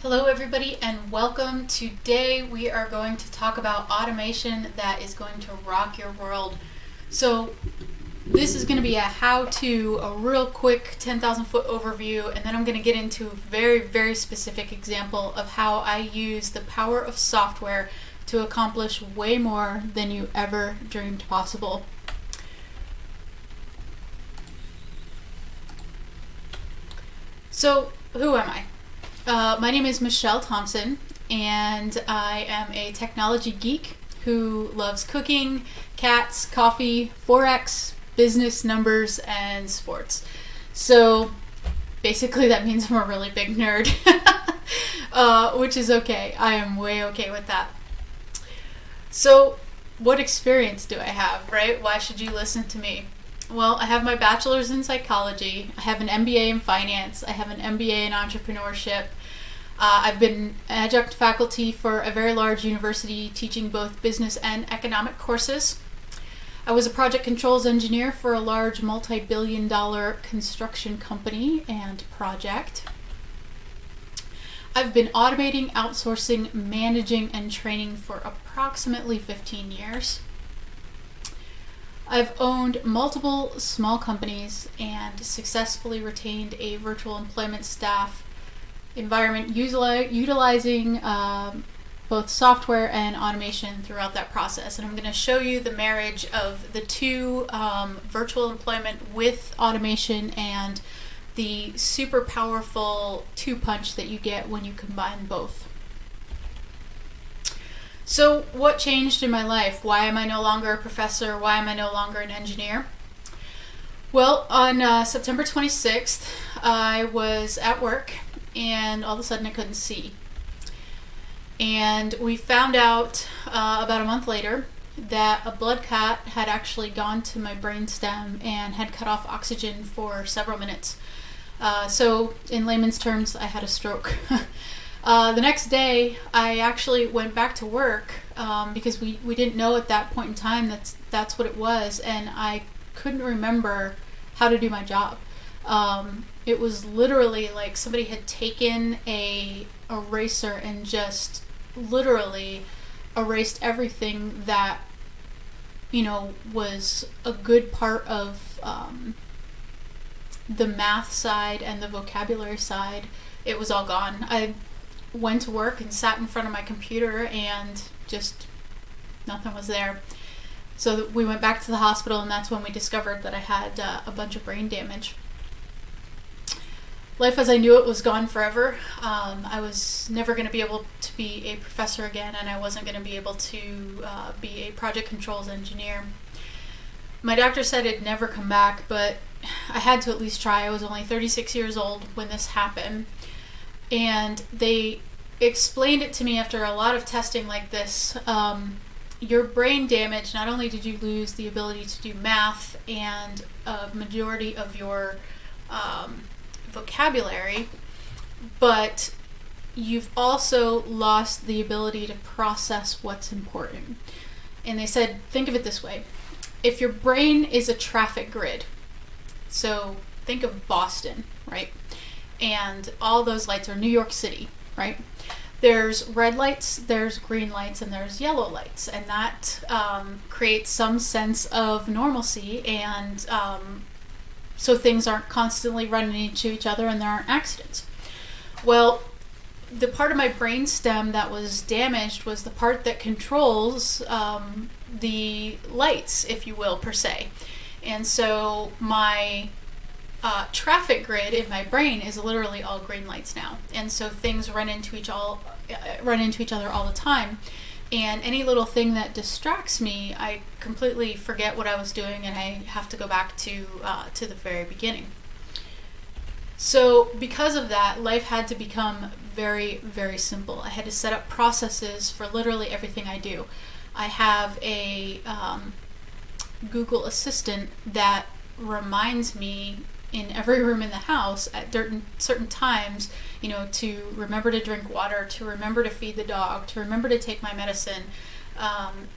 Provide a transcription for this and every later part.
Hello everybody and welcome. Today we are going to talk about automation that is going to rock your world. So this is going to be a how-to, a real quick 10,000 foot overview, and then I'm going to get into a very specific example of how I use the power of software to accomplish way more than you ever dreamed possible. So who am I? My name is Michelle Thompson, and I am a technology geek who loves cooking, cats, coffee, Forex, business, numbers, and sports. So basically that means I'm a really big nerd, which is okay. I am way okay with that. So what experience do I have, right? Why should you listen to me? Well, I have my bachelor's in psychology, I have an MBA in finance, I have an MBA in entrepreneurship. I've been adjunct faculty for a very large university teaching both business and economic courses. I was a project controls engineer for a large multi-billion-dollar construction company and project. I've been automating, outsourcing, managing, and training for approximately 15 years. I've owned multiple small companies and successfully retained a virtual employment staff environment utilizing both software and automation throughout that process. And I'm going to show you the marriage of the two, virtual employment with automation and the super powerful two-punch that you get when you combine both. So what changed in my life? Why am I no longer a professor? Why am I no longer an engineer? Well, on September 26th, I was at work and all of a sudden I couldn't see. And we found out about a month later that a blood clot had actually gone to my brainstem and had cut off oxygen for several minutes. So in layman's terms, I had a stroke. The next day, I actually went back to work because we didn't know at that point in time that's what it was, and I couldn't remember how to do my job. It was literally like somebody had taken a eraser and just literally erased everything that, was a good part of the math side and the vocabulary side. It was all gone. I went to work and sat in front of my computer and just nothing was there. So we went back to the hospital, and that's when we discovered that I had a bunch of brain damage. Life as I knew it was gone forever. I was never going to be able to be a professor again, and I wasn't going to be able to be a project controls engineer. My doctor said it'd never come back, but I had to at least try. I was only 36 years old when this happened, and they explained it to me after a lot of testing like this. Your brain damage, not only did you lose the ability to do math and a majority of your vocabulary, but you've also lost the ability to process what's important. And they said, think of it this way. If your brain is a traffic grid, so think of Boston, right? And all those lights are New York City, right? There's red lights, there's green lights, and there's yellow lights. And that creates some sense of normalcy, and so things aren't constantly running into each other and there aren't accidents. Well, the part of my brainstem that was damaged was the part that controls the lights, if you will, per se. And so my traffic grid in my brain is literally all green lights now, and so things run into each other all the time. And any little thing that distracts me, I completely forget what I was doing, and I have to go back to the very beginning. So because of that, life had to become very simple. I had to set up processes for literally everything I do. I have a Google Assistant that reminds me in every room in the house at certain times, to remember to drink water, to remember to feed the dog, to remember to take my medicine,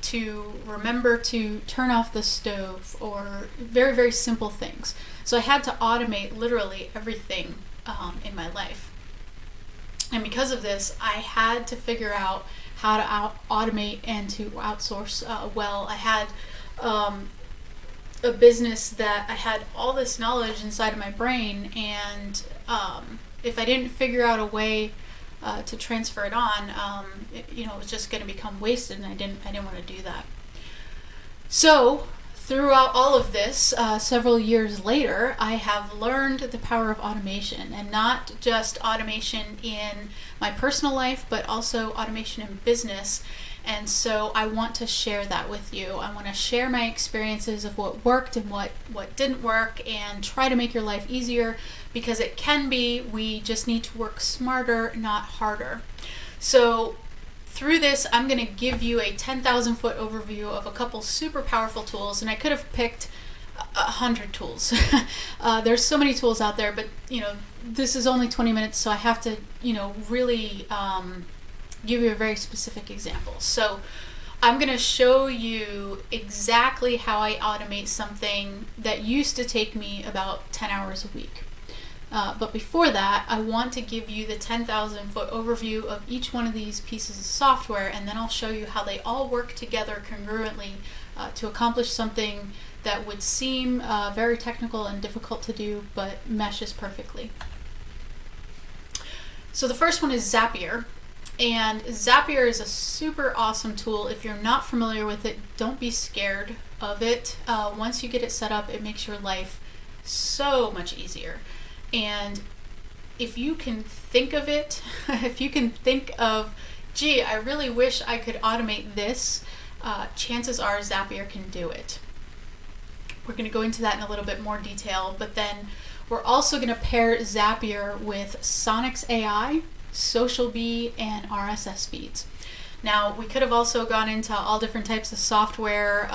to remember to turn off the stove, or very simple things. So I had to automate literally everything in my life. And because of this, I had to figure out how to automate and to outsource well. I had a business that I had all this knowledge inside of my brain, and if I didn't figure out a way to transfer it on, it was just going to become wasted, and I didn't want to do that. So throughout all of this, several years later, I have learned the power of automation, and not just automation in my personal life, but also automation in business. And so I want to share that with you. I want to share my experiences of what worked and what didn't work, and try to make your life easier, because it can be. We just need to work smarter, not harder. So through this, I'm going to give you a 10,000 foot overview of a couple super powerful tools, and I could have picked 100 tools. There's so many tools out there, but this is only 20 minutes, so I have to really give you a very specific example. So I'm going to show you exactly how I automate something that used to take me about 10 hours a week. But before that, I want to give you the 10,000 foot overview of each one of these pieces of software, and then I'll show you how they all work together congruently to accomplish something that would seem very technical and difficult to do, but meshes perfectly. So the first one is Zapier. And Zapier is a super awesome tool. If you're not familiar with it, don't be scared of it. Once you get it set up, it makes your life so much easier. And if you can think of it, if you can think of, gee, I really wish I could automate this, chances are Zapier can do it. We're going to go into that in a little bit more detail, but then we're also going to pair Zapier with Sonics AI, Social Bee, and RSS feeds. Now, we could have also gone into all different types of software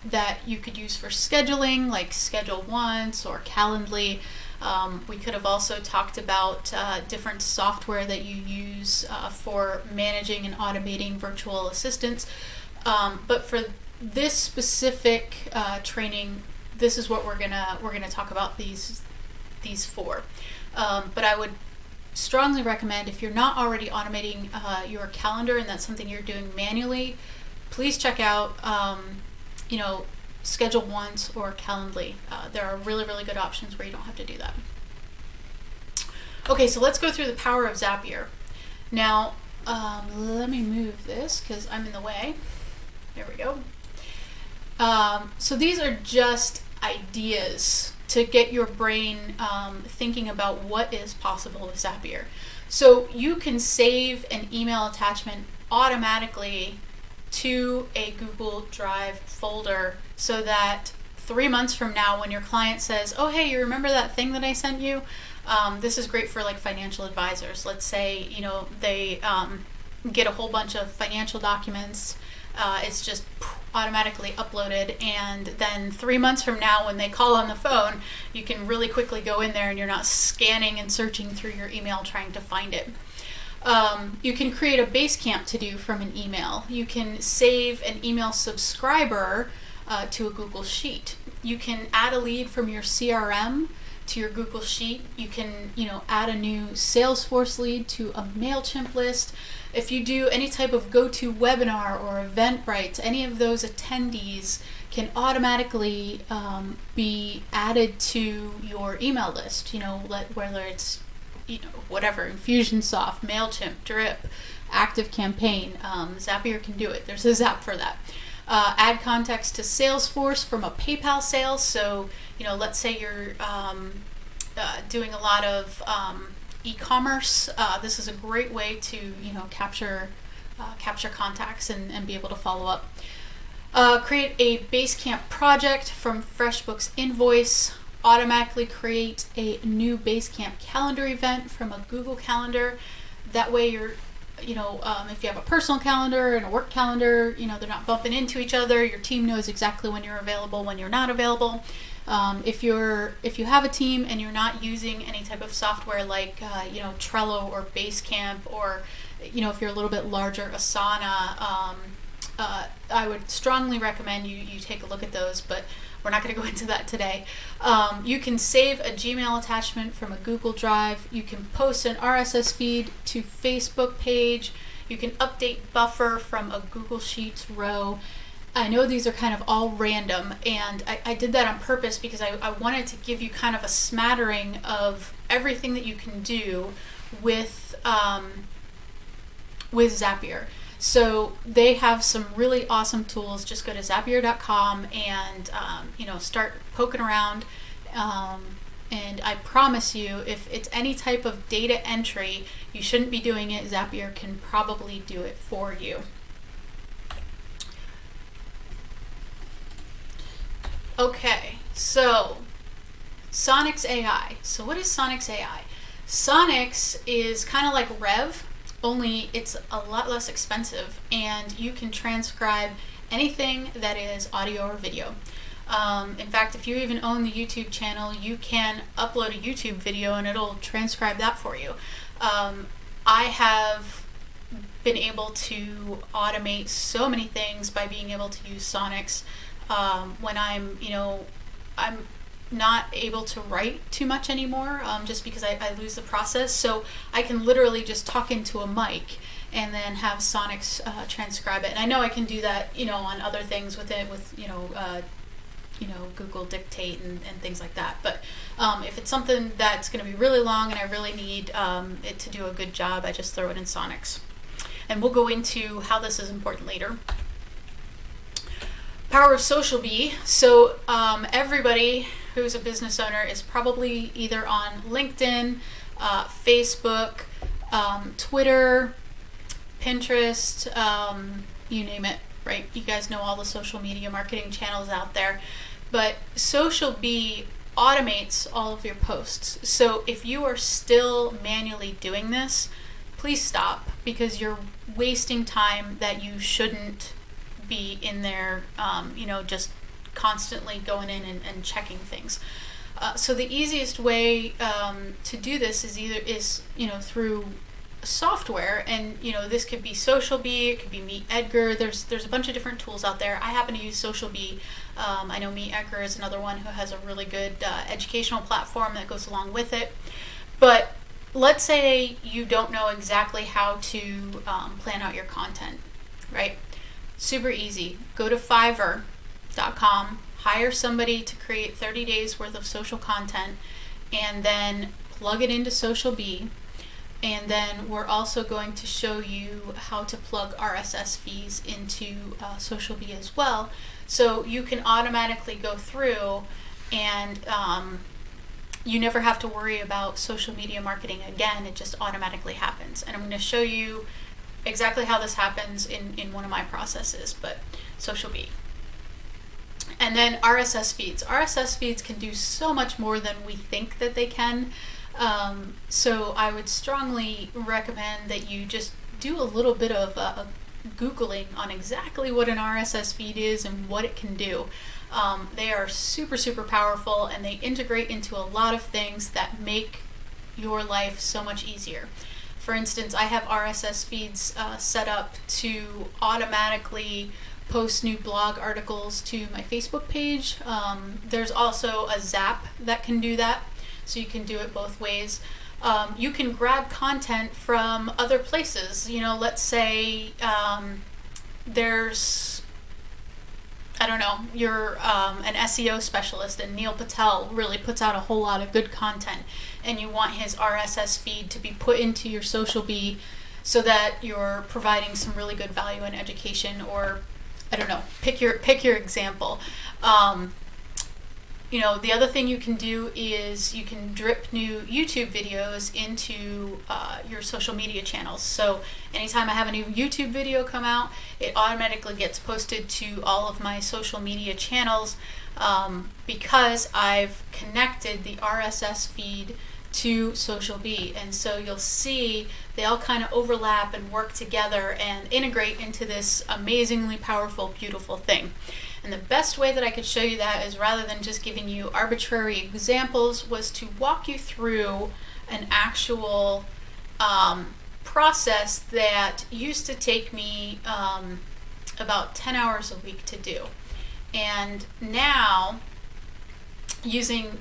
that you could use for scheduling, like Schedule Once or Calendly. We could have also talked about different software that you use for managing and automating virtual assistants. But for this specific training, this is what we're gonna talk about, these four. But I would strongly recommend, if you're not already automating your calendar and that's something you're doing manually, please check out Schedule Once or Calendly. There are really, really good options where you don't have to do that. Okay, so let's go through the power of Zapier. Now, let me move this because I'm in the way. There we go. So these are just ideas to get your brain thinking about what is possible with Zapier. So you can save an email attachment automatically to a Google Drive folder, so that 3 months from now, when your client says, oh, hey, you remember that thing that I sent you? This is great for like financial advisors. Let's say, they get a whole bunch of financial documents. It's just automatically uploaded, and then 3 months from now, when they call on the phone, you can really quickly go in there and you're not scanning and searching through your email trying to find it. You can create a Basecamp to-do from an email. You can save an email subscriber to a Google Sheet. You can add a lead from your CRM to your Google Sheet. You can, add a new Salesforce lead to a MailChimp list. If you do any type of GoToWebinar or Eventbrite, any of those attendees can automatically be added to your email list. Whether it's whatever, Infusionsoft, MailChimp, Drip, ActiveCampaign, Zapier can do it. There's a Zap for that. Add context to Salesforce from a PayPal sale. So, let's say you're doing a lot of e-commerce. This is a great way to, capture contacts and be able to follow up. Create a Basecamp project from FreshBooks Invoice. Automatically create a new Basecamp calendar event from a Google Calendar. That way you're, if you have a personal calendar and a work calendar, they're not bumping into each other. Your team knows exactly when you're available, when you're not available. If you have a team and you're not using any type of software like Trello or Basecamp, or if you're a little bit larger, Asana, I would strongly recommend you take a look at those. But we're not going to go into that today. You can save a Gmail attachment from a Google Drive. You can post an RSS feed to Facebook page. You can update Buffer from a Google Sheets row. I know these are kind of all random, and I did that on purpose because I wanted to give you kind of a smattering of everything that you can do with Zapier. So they have some really awesome tools. Just go to Zapier.com and start poking around. And I promise you, if it's any type of data entry, you shouldn't be doing it. Zapier can probably do it for you. Okay, so Sonix AI. So what is Sonix AI? Sonix is kind of like Rev, only it's a lot less expensive, and you can transcribe anything that is audio or video. In fact, if you even own the YouTube channel, you can upload a YouTube video and it'll transcribe that for you. I have been able to automate so many things by being able to use Sonix. When I'm not able to write too much anymore, just because I lose the process. So I can literally just talk into a mic and then have Sonix transcribe it. And I know I can do that, on other things with it, with Google Dictate and things like that. But if it's something that's going to be really long and I really need it to do a good job, I just throw it in Sonix. And we'll go into how this is important later. Power of Social Bee. So everybody who's a business owner is probably either on LinkedIn, Facebook, Twitter, Pinterest, you name it, right? You guys know all the social media marketing channels out there. But Social Bee automates all of your posts. So if you are still manually doing this, please stop, because you're wasting time that you shouldn't be in there, just constantly going in and checking things. So the easiest way to do this is through software, and this could be Social Bee, it could be Meet Edgar. There's a bunch of different tools out there. I happen to use Social Bee. I know Meet Edgar is another one who has a really good educational platform that goes along with it. But let's say you don't know exactly how to plan out your content, right? Super easy. Go to Fiverr.com, hire somebody to create 30 days worth of social content, and then plug it into Social Bee. And then we're also going to show you how to plug RSS feeds into Social Bee as well. So you can automatically go through and you never have to worry about social media marketing again. It just automatically happens. And I'm going to show you exactly how this happens in one of my processes, but Social Bee. And then RSS feeds. RSS feeds can do so much more than we think that they can. So I would strongly recommend that you just do a little bit of Googling on exactly what an RSS feed is and what it can do. They are super, super powerful, and they integrate into a lot of things that make your life so much easier. For instance, I have RSS feeds set up to automatically post new blog articles to my Facebook page. There's also a Zap that can do that, so you can do it both ways. You can grab content from other places. Let's say you're an SEO specialist and Neil Patel really puts out a whole lot of good content, and you want his RSS feed to be put into your Social Bee so that you're providing some really good value and education, or pick your example. The other thing you can do is you can drip new YouTube videos into your social media channels. So anytime I have a new YouTube video come out, it automatically gets posted to all of my social media channels because I've connected the RSS feed to Social Bee. And so you'll see they all kind of overlap and work together and integrate into this amazingly powerful, beautiful thing. And the best way that I could show you that is, rather than just giving you arbitrary examples, was to walk you through an actual process that used to take me about 10 hours a week to do. And now using,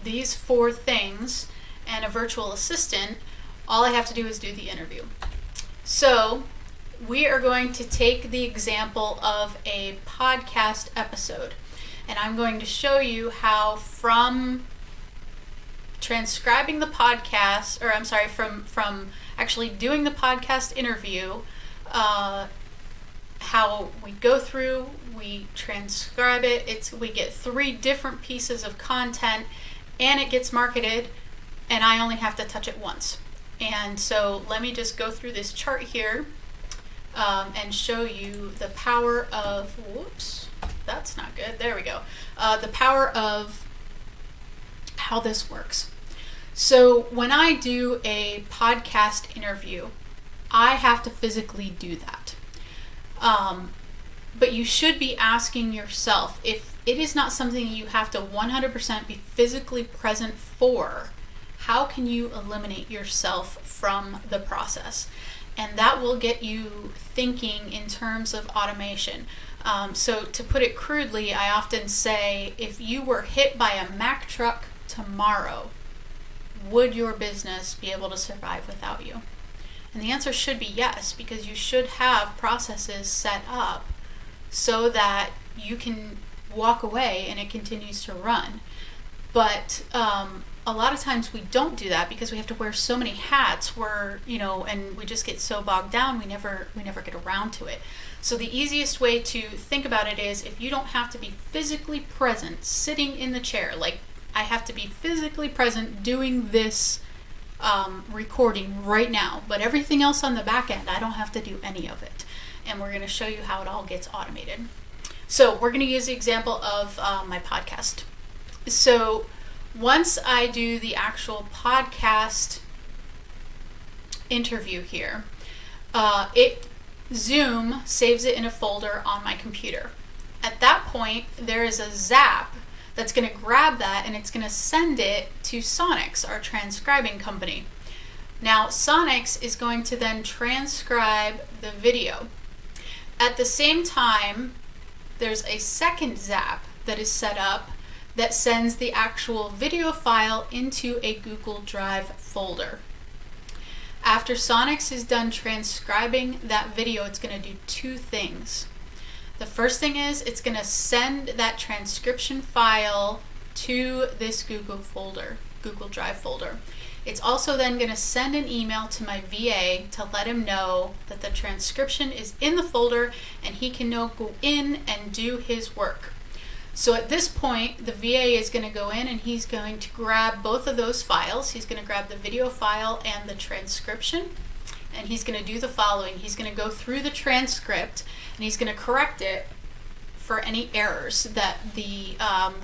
these 4 things and a virtual assistant, all I have to do is do the interview. So we are going to take the example of a podcast episode, and I'm going to show you how from transcribing the podcast, from actually doing the podcast interview, how we go through, we transcribe it, we get 3 different pieces of content, and it gets marketed, and I only have to touch it once. And so let me just go through this chart here and show you the power of, whoops, that's not good, there we go, the power of how this works. So when I do a podcast interview, I have to physically do that. But you should be asking yourself, if it is not something you have to 100% be physically present for, how can you eliminate yourself from the process? And that will get you thinking in terms of automation. So to put it crudely, I often say, if you were hit by a Mack truck tomorrow, would your business be able to survive without you? And the answer should be yes, because you should have processes set up so that you can walk away and it continues to run. But a lot of times we don't do that because we have to wear so many hats, and we just get so bogged down, we never get around to it. So the easiest way to think about it is, if you don't have to be physically present, sitting in the chair, like I have to be physically present doing this recording right now, but everything else on the back end, I don't have to do any of it. And we're going to show you how it all gets automated. So we're going to use the example of my podcast. So once I do the actual podcast interview here, Zoom saves it in a folder on my computer. At that point, there is a Zap that's going to grab that and it's going to send it to Sonics, our transcribing company. Now, Sonics is going to then transcribe the video. At the same time, there's a second Zap that is set up that sends the actual video file into a Google Drive folder. After Sonics is done transcribing that video, it's going to do 2 things. The first thing is, it's going to send that transcription file to this Google Drive folder. It's also then going to send an email to my VA to let him know that the transcription is in the folder and he can now go in and do his work. So at this point, the VA is going to go in and he's going to grab both of those files. He's going to grab the video file and the transcription, and he's going to do the following. He's going to go through the transcript and he's going to correct it for any errors that the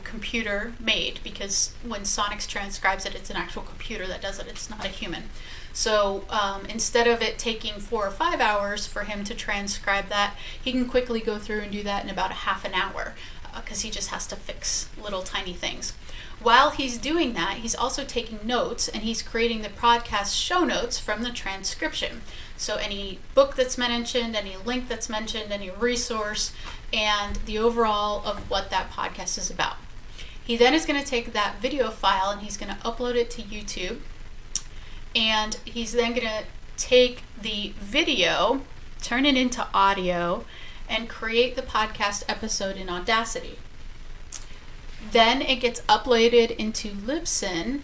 computer made, because when Sonics transcribes it, it's an actual computer that does it. It's not a human. So instead of it taking 4 or 5 hours for him to transcribe that, he can quickly go through and do that in about a half an hour, because he just has to fix little tiny things. While he's doing that, he's also taking notes and he's creating the podcast show notes from the transcription. So any book that's mentioned, any link that's mentioned, any resource, and the overall of what that podcast is about. He then is going to take that video file and he's going to upload it to YouTube. And he's then going to take the video, turn it into audio, and create the podcast episode in Audacity. Then it gets uploaded into Libsyn,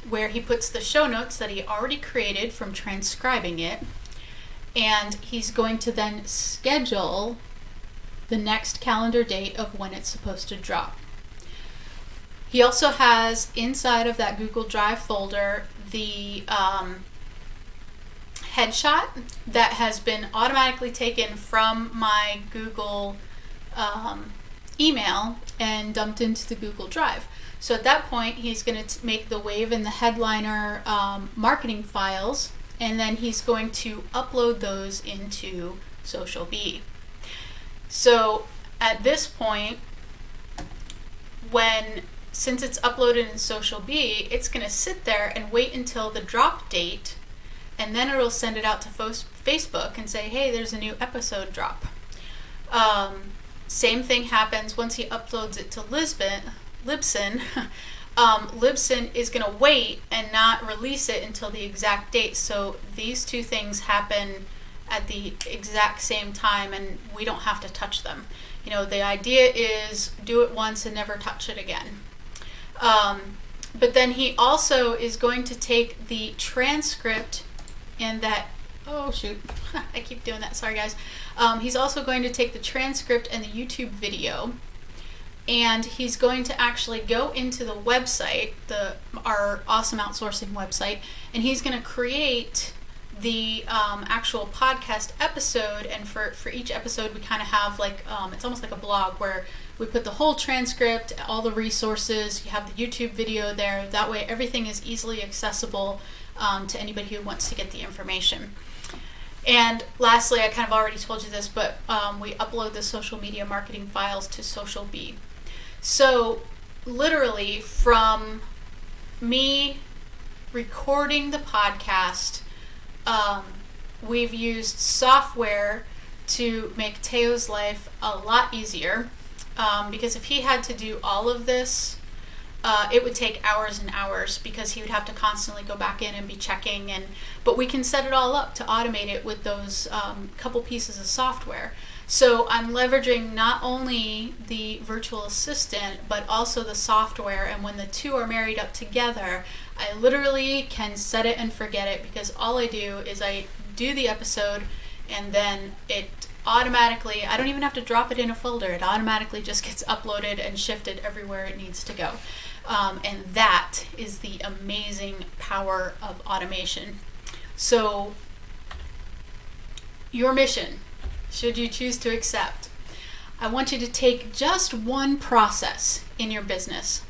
where he puts the show notes that he already created from transcribing it, and he's going to then schedule the next calendar date of when it's supposed to drop. He also has inside of that Google Drive folder the headshot that has been automatically taken from my Google email and dumped into the Google Drive. So at that point, he's going to make the Wave and the Headliner marketing files, and then he's going to upload those into Social Bee. So at this point, since it's uploaded in Social Bee, it's going to sit there and wait until the drop date, and then it'll send it out to Facebook and say, hey, there's a new episode drop. Same thing happens once he uploads it to Libsyn. Libsyn, Libsyn is going to wait and not release it until the exact date. So these two things happen at the exact same time, and we don't have to touch them. You know, the idea is do it once and never touch it again. But then he also is going to take the transcript and that, oh shoot, I keep doing that, sorry guys. He's also going to take the transcript and the YouTube video, and he's going to actually go into the website, our awesome outsourcing website, and he's going to create the actual podcast episode. And for each episode we kind of have like, it's almost like a blog where we put the whole transcript, all the resources, you have the YouTube video there. That way everything is easily accessible to anybody who wants to get the information. And lastly, I kind of already told you this, but we upload the social media marketing files to SocialBee. So literally from me recording the podcast, we've used software to make Teo's life a lot easier, because if he had to do all of this, it would take hours and hours, because he would have to constantly go back in and be checking. But we can set it all up to automate it with those couple pieces of software. So I'm leveraging not only the virtual assistant, but also the software. And when the two are married up together, I literally can set it and forget it, because all I do is I do the episode, and then it automatically, I don't even have to drop it in a folder. It automatically just gets uploaded and shifted everywhere it needs to go. And that is the amazing power of automation. So your mission, should you choose to accept, I want you to take just one process in your business,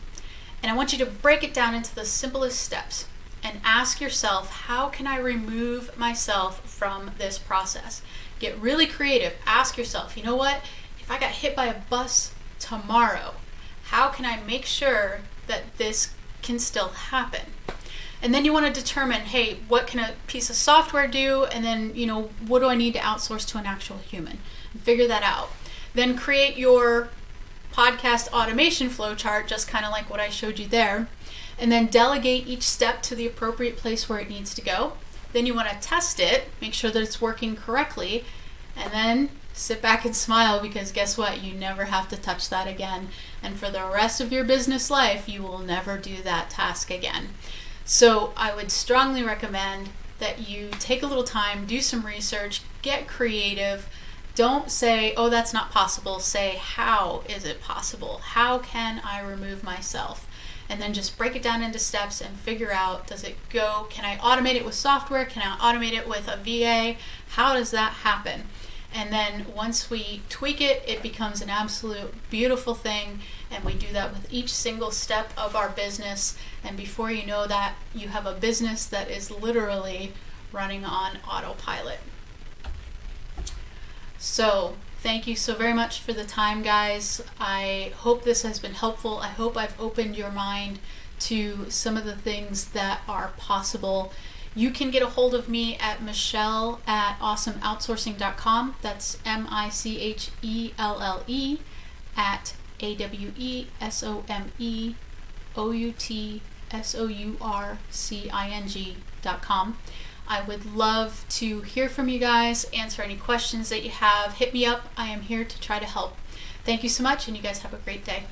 and I want you to break it down into the simplest steps and ask yourself, how can I remove myself from this process? Get really creative. Ask yourself, you know what? If I got hit by a bus tomorrow, how can I make sure that this can still happen? And then you want to determine, hey, what can a piece of software do? And then, you know, what do I need to outsource to an actual human? And figure that out. Then create your podcast automation flowchart, just kind of like what I showed you there. And then delegate each step to the appropriate place where it needs to go. Then you want to test it, make sure that it's working correctly, and then sit back and smile, because guess what? You never have to touch that again. And for the rest of your business life, you will never do that task again. So I would strongly recommend that you take a little time, do some research, get creative. Don't say, oh, that's not possible. Say, how is it possible? How can I remove myself? And then just break it down into steps and figure out, does it go, can I automate it with software? Can I automate it with a VA? How does that happen? And then once we tweak it, it becomes an absolute beautiful thing. And we do that with each single step of our business. And before you know that, you have a business that is literally running on autopilot. So thank you so very much for the time, guys. I hope this has been helpful. I hope I've opened your mind to some of the things that are possible. You can get a hold of me at michelle@awesomeoutsourcing.com. That's MICHELLE at AWESOMEOUTSOURCING.com. I would love to hear from you guys, answer any questions that you have. Hit me up. I am here to try to help. Thank you so much, and you guys have a great day.